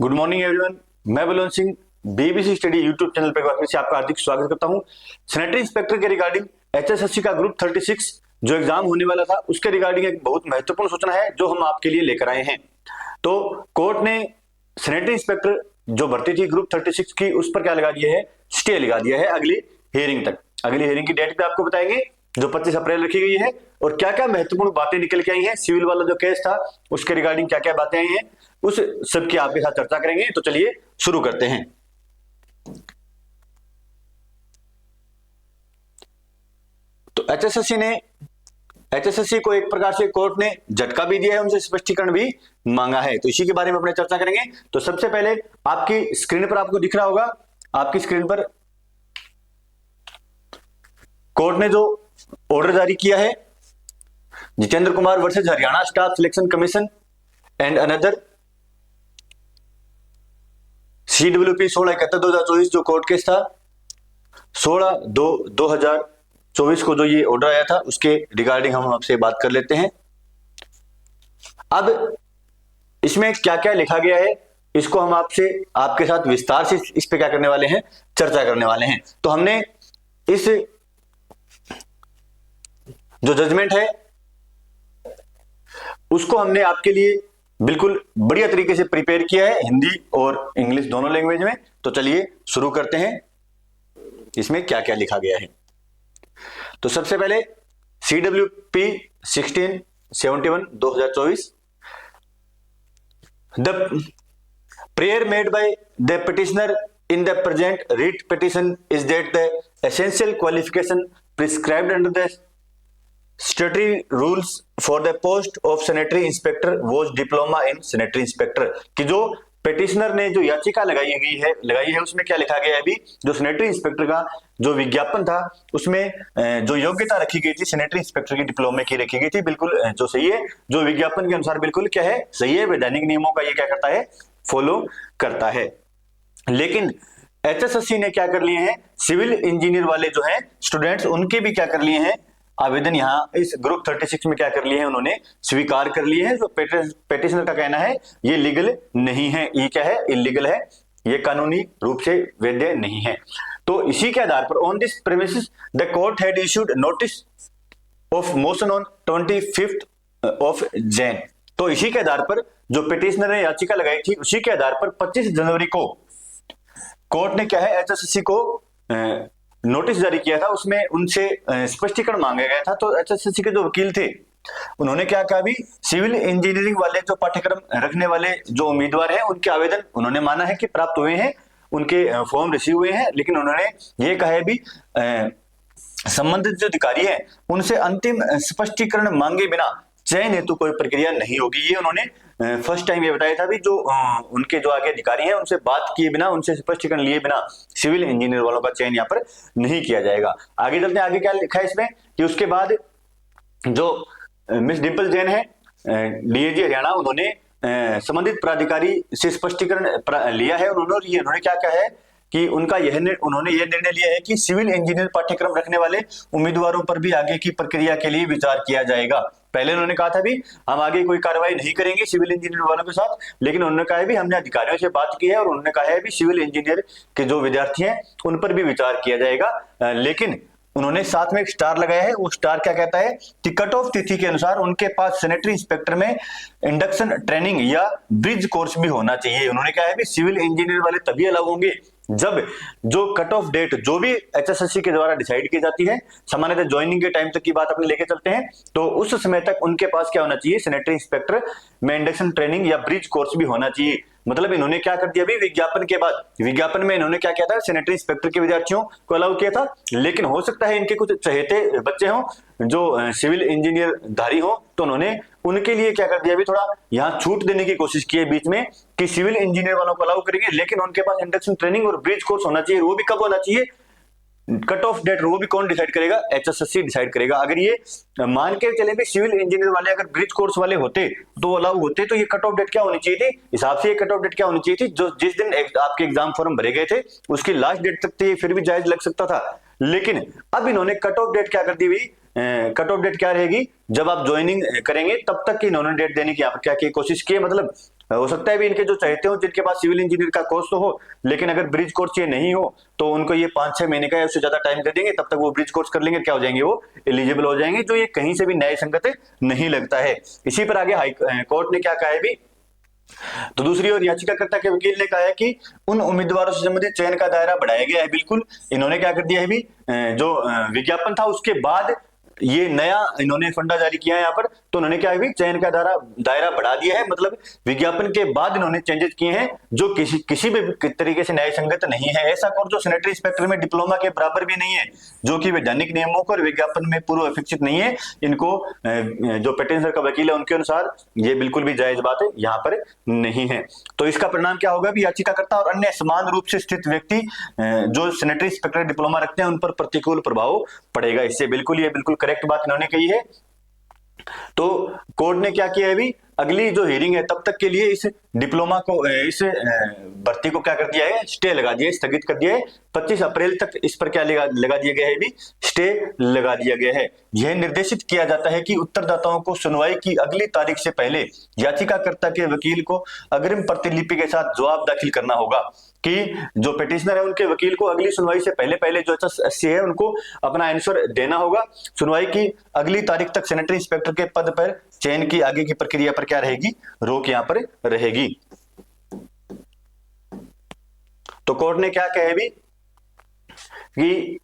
Good morning everyone, मैं Balwant Singh BBC study YouTube channel पर वापस से आपका हार्दिक स्वागत करता हूं। सैनिटरी इंस्पेक्टर के रिगार्डिंग एचएसएससी का ग्रुप 36 जो एग्जाम होने वाला था उसके रिगार्डिंग एक बहुत महत्वपूर्ण सूचना है जो हम आपके लिए लेकर आए हैं। तो कोर्ट ने सैनिटरी इंस्पेक्टर जो भर्ती थी ग्रुप 36 की उस पर क्या लगा दिया है, स्टे लगा दिया है अगली हियरिंग तक। अगली हियरिंग की डेट पे आपको बताएंगे जो 25 अप्रैल रखी गई है, और क्या क्या महत्वपूर्ण बातें निकल के आई हैं, सिविल वाला जो केस था उसके रिगार्डिंग क्या क्या बातें आई हैं, उस सब की आपके साथ चर्चा करेंगे। तो चलिए शुरू करते हैं। तो एचएसएससी को एक प्रकार से कोर्ट ने झटका भी दिया है, उनसे स्पष्टीकरण भी मांगा है, तो इसी के बारे में अपने चर्चा करेंगे। तो सबसे पहले आपकी स्क्रीन पर आपको दिख रहा होगा, आपकी स्क्रीन पर कोर्ट ने जो ऑर्डर जारी किया है, Jitendra Kumar versus Haryana staff selection commission and another CWP 16/71/2024 जो कोर्ट केस था 16/2/2024 को जो ये ऑर्डर आया था उसके रिगार्डिंग हम आपसे बात कर लेते हैं। अब इसमें क्या क्या लिखा गया है इसको हम आपके साथ विस्तार से इस पे क्या करने वाले हैं, चर्चा करने वाले हैं। तो हमने इस जो जजमेंट है उसको हमने आपके लिए बिल्कुल बढ़िया तरीके से प्रिपेयर किया है, हिंदी और इंग्लिश दोनों लैंग्वेज में। तो चलिए शुरू करते हैं, इसमें क्या क्या लिखा गया है। तो सबसे पहले CWP 1671/2024 the prayer made by the petitioner in the present writ petition is that the essential qualification prescribed under the statutory rules for the post of sanitary inspector was diploma in sanitary inspector कि जो petitioner ने जो याचिका लगाई है उसमें क्या लिखा गया है, अभी जो सैनिटरी इंस्पेक्टर का जो विज्ञापन था उसमें जो योग्यता रखी गई थी सैनिटरी इंस्पेक्टर की डिप्लोमे की रखी गई थी, बिल्कुल जो सही है, जो विज्ञापन के अनुसार बिल्कुल क्या है, सही है, वैधानिक नियमों का ये क्या करता है, फॉलो करता है। लेकिन एचएसएससी ने क्या कर लिए हैं, सिविल इंजीनियर वाले जो है स्टूडेंट्स उनके भी क्या कर लिए हैं, आवेदन यहाँ इस ग्रुप 36 में क्या कर लिए हैं, उन्होंने स्वीकार कर लिए हैं। जो पेटिशनर का कहना है ये लीगल नहीं है, ये क्या है, इलीगल है, ये कानूनी रूप से वैध नहीं है। तो इसी के आधार पर on this premises the court had issued notice of motion on 25 Jan। तो इसी के आधार पर जो पिटिशनर ने याचिका लगाई थी उसी के आधार पर 25 जनवरी को कोर्ट ने क्या है, एचएसएससी को नोटिस जारी किया था, उसमें उनसे स्पष्टीकरण मांगा गया था। तो एचएसएससी के जो वकील थे उन्होंने क्या कहा, भी सिविल इंजीनियरिंग वाले जो पाठ्यक्रम रखने वाले जो उम्मीदवार हैं उनके आवेदन उन्होंने माना है कि प्राप्त हुए हैं, उनके फॉर्म रिसीव हुए हैं, लेकिन उन्होंने ये कहा है भी संबंधित जो अधिकारी है उनसे अंतिम स्पष्टीकरण मांगे बिना चयन हेतु कोई प्रक्रिया नहीं होगी। ये उन्होंने फर्स्ट टाइम ये बताया था भी जो उनके जो आगे अधिकारी हैं उनसे बात किए बिना, उनसे स्पष्टीकरण लिए बिना सिविल इंजीनियर वालों का चयन यहाँ पर नहीं किया जाएगा। आगे चलते हैं, आगे क्या लिखा है इसमें कि उसके बाद जो मिस डिंपल जैन है डीएजी हरियाणा, उन्होंने संबंधित प्राधिकारी से स्पष्टीकरण लिया है। उन्होंने क्या कहा है कि उन्होंने यह निर्णय लिया है कि सिविल इंजीनियर पाठ्यक्रम रखने वाले उम्मीदवारों पर भी आगे की प्रक्रिया के लिए विचार किया जाएगा। पहले उन्होंने कहा था भी हम आगे कोई कार्रवाई नहीं करेंगे सिविल इंजीनियर वालों के साथ, लेकिन उन्होंने कहा है भी हमने अधिकारियों से बात की है और उन्होंने कहा है भी सिविल इंजीनियर के जो विद्यार्थी हैं उन पर भी विचार किया जाएगा। लेकिन उन्होंने साथ में एक स्टार लगाया है, वो स्टार क्या कहता है कि कट ऑफ तिथि के अनुसार उनके पास सैनिटरी इंस्पेक्टर में इंडक्शन ट्रेनिंग या ब्रिज कोर्स भी होना चाहिए। उन्होंने कहा है भी सिविल इंजीनियर वाले तभी अलाउ होंगे जब जो कट ऑफ डेट जो भी एचएसएससी के द्वारा डिसाइड की जाती है, सामान्यतः ज्वाइनिंग के टाइम तक की बात अपने लेके चलते हैं, तो उस समय तक उनके पास क्या होना चाहिए, सैनिटरी इंस्पेक्टर में इंडक्शन ट्रेनिंग या ब्रिज कोर्स भी होना चाहिए। मतलब इन्होंने क्या कर दिया, अभी विज्ञापन के बाद, विज्ञापन में इन्होंने क्या किया था, सैनिटरी इंस्पेक्टर के विद्यार्थियों को अलाउ किया था, लेकिन हो सकता है इनके कुछ चहेते बच्चे हों जो सिविल इंजीनियर धारी हो, तो उन्होंने उनके लिए क्या कर दिया, अभी थोड़ा यहाँ छूट देने की कोशिश की है बीच में कि सिविल इंजीनियर वालों को अलाउ करेंगे, लेकिन उनके पास इंडक्शन ट्रेनिंग और ब्रिज कोर्स होना चाहिए। वो भी कब होना चाहिए, कट ऑफ डेट वो भी कौन डिसाइड करेगा, एचएसएससी डिसाइड करेगा। अगर ये मान के चले भी सिविल इंजीनियर वाले अगर ब्रिज कोर्स वाले होते तो अलाउ होते, तो ये कट ऑफ डेट क्या होनी चाहिए थी, हिसाब से ये कट ऑफ डेट क्या होनी चाहिए थी, जो जिस दिन आपके एग्जाम फॉर्म भरे गए थे उसकी लास्ट डेट तक थे, फिर भी जायज लग सकता था। लेकिन अब इन्होंने कट ऑफ डेट क्या कर दी हुई, कट ऑफ डेट क्या रहेगी, जब आप ज्वाइनिंग करेंगे तब तक की इन्होंने डेट देने की यहाँ पर क्या की कोशिश की है। मतलब हो सकता है भी इनके जो चाहते हो जिनके पास सिविल इंजीनियर का कोर्स तो हो, लेकिन अगर ब्रिज कोर्स ये नहीं हो तो उनको ये 5-6 महीने का या उससे ज्यादा टाइम दे देंगे, तब तक वो ब्रिज कोर्स कर लेंगे, क्या हो जाएंगे, वो एलिजिबल हो जाएंगे, जो ये कहीं से भी न्याय संगत नहीं लगता है। इसी पर आगे हाई कोर्ट ने क्या कहा है भी, तो दूसरी ओर याचिकाकर्ता के वकील ने कहा है कि उन उम्मीदवारों से संबंधित चयन का दायरा बढ़ाया गया है। बिल्कुल इन्होंने क्या कर दिया है भी, जो विज्ञापन था उसके बाद ये नया इन्होंने फंडा जारी किया है यहाँ पर, तो उन्होंने क्या है भी चयन का दायरा बढ़ा दिया है, मतलब विज्ञापन के बाद इन्होंने चेंजेस किए हैं जो किसी भी तरीके से न्याय संगत नहीं है। ऐसा कोर्स जो सैनिटरी इंस्पेक्टर में डिप्लोमा के बराबर भी नहीं है, जो कि वैधानिक नियमों को और विज्ञापन में पूर्व अपेक्षित नहीं है, इनको जो पेटिशनर का वकील है उनके अनुसार ये बिल्कुल भी जायज बात है यहाँ पर नहीं है। तो इसका परिणाम क्या होगा भी, याचिकाकर्ता और अन्य समान रूप से स्थित व्यक्ति जो सैनिटरी इंस्पेक्टर डिप्लोमा रखते हैं उन पर प्रतिकूल प्रभाव पड़ेगा इससे। बिल्कुल ये बिल्कुल करेक्ट बात इन्होंने कही है। तो कोर्ट ने क्या किया है भी, अगली जो हियरिंग है तब तक के लिए इस डिप्लोमा को, इस भर्ती को क्या कर दिया है, स्टे लगा दिया है, स्थगित कर दिया है। 25 अप्रैल तक इस पर क्या लगा दिया गया है भी, स्टे लगा दिया गया है। यह निर्देशित किया जाता है कि उत्तरदाताओं को सुनवाई की अगली तारीख से पहले याचिकाकर्ता के वकील को अग्रिम प्रतिलिपि के साथ जवाब दाखिल करना होगा, कि जो पिटिशनर है उनके वकील को अगली सुनवाई से पहले जो HSSC है उनको अपना आंसर देना होगा। सुनवाई की अगली तारीख तक सैनिटरी इंस्पेक्टर के पद पर चयन की आगे की प्रक्रिया पर क्या रहेगी, रोक यहां पर रहेगी। तो कोर्ट ने क्या कहा है भी कि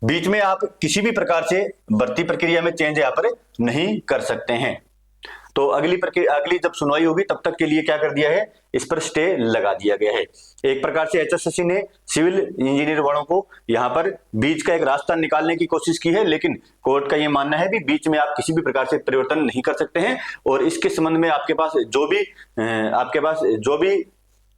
बीच में आप किसी भी प्रकार से भर्ती प्रक्रिया में चेंज यहां पर नहीं कर सकते हैं। तो अगली जब सुनवाई होगी तब तक के लिए क्या कर दिया है, इस पर स्टे लगा दिया गया है। एक प्रकार से HSSC ने सिविल इंजीनियर वालों को यहाँ पर बीच का एक रास्ता निकालने की कोशिश की है, लेकिन कोर्ट का ये मानना है भी बीच में आप किसी भी प्रकार से परिवर्तन नहीं कर सकते हैं। और इसके संबंध में आपके पास जो भी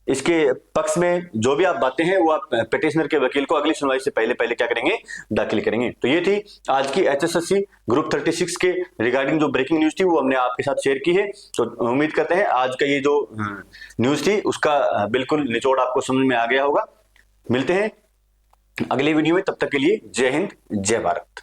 इसके पक्ष में जो भी आप बातें हैं वो आप पिटिशनर के वकील को अगली सुनवाई से पहले क्या करेंगे, दाखिल करेंगे। तो ये थी आज की HSSC ग्रुप 36 के रिगार्डिंग जो ब्रेकिंग न्यूज थी वो हमने आपके साथ शेयर की है। तो उम्मीद करते हैं आज का ये जो न्यूज थी उसका बिल्कुल निचोड़ आपको समझ में आ गया होगा। मिलते हैं अगली वीडियो में, तब तक के लिए जय हिंद जय भारत।